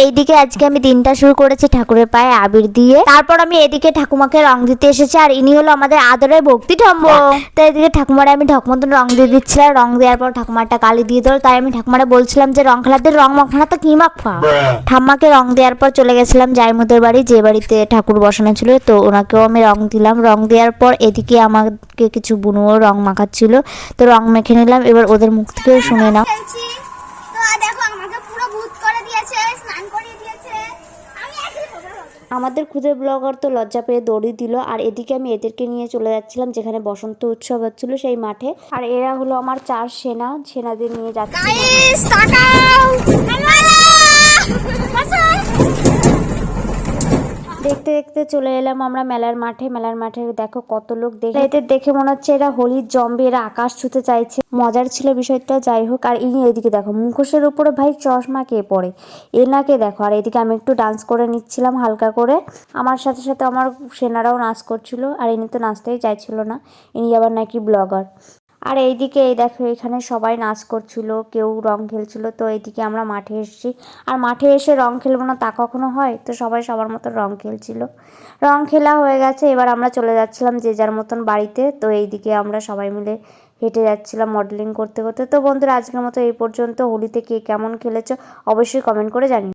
এইদিকে আজকে আমি দিনটা শুরু করেছি ঠাকুরের পায়ে আবির দিয়ে। তারপর আমি এদিকে ঠাকুমাকে রং দিতে এসেছি, আর ইনি হলো আমাদের আদরের ভক্তি ঠম্ব। তাই এদিকে ঠাকুমারে আমি ঢক মতন রং দিয়ে দিচ্ছিলাম। রং দেওয়ার পর ঠাকুমারটা কালি দিয়ে দিল, তাই আমি ঠাকুমারে বলছিলাম যে রং খেলাতে রং মাখা তো কি মাখা। ঠাম্মাকে রং দেওয়ার পর চলে গেছিলাম জাইমুদের বাড়ি, যে বাড়িতে ঠাকুর বসানো ছিল, তো ওনাকেও আমি রং দিলাম। রং দেওয়ার পর এদিকে আমাকে কিছু বুনুও রং মাখাচ্ছিল, তো রং মেখে নিলাম। এবার ওদের মুখ থেকেও শুনে নাও। আমাদের খুদে ব্লগার তো লজ্জা পেয়ে দৌড়ি দিল, আর এদিকে আমি এদেরকে নিয়ে চলে যাচ্ছিলাম যেখানে বসন্ত উৎসব হচ্ছিল সেই মাঠে। আর এরা হলো আমার 4 সেনাদের নিয়ে যাচ্ছি। দেখতে দেখতে চলে এলাম আমরা মেলার মাঠে। মেলার মাঠে দেখো কত লোক, এদের দেখে মনে হচ্ছে এরা হোলির জম্বি, এরা আকাশ ছুতে চাইছে। মজার ছিল বিষয়টা, যাই হোক। আর ইনি এদিকে দেখো মুখোশের উপরে ভাই চশমা কে পরে, এনাকে দেখো। আর এদিকে আমি একটু ডান্স করে নিচ্ছিলাম হালকা করে, আমার সাথে সাথে আমার সেনারাও নাচ করছিল। আর ইনি তো নাচতেই চাইছিল না, ইনি আবার নাকি ব্লগার। আর এইদিকে এই দেখো এখানে সবাই নাচ করছিল, কেউ রং খেলছিল। তো এইদিকে আমরা মাঠে এসেছি, আর মাঠে এসে রং খেলবো না তা কখনো হয়? তো সবাই সবার মতো রং খেলছিল। রং খেলা হয়ে গেছে, এবার আমরা চলে যাচ্ছিলাম যে যার মতন বাড়িতে। তো এইদিকে আমরা সবাই মিলে হেঁটে যাচ্ছিলাম মডেলিং করতে করতে। তো বন্ধুরা আজকের মতো এই পর্যন্ত। হোলিতে কে কেমন খেলেছো অবশ্যই কমেন্ট করে জানিও।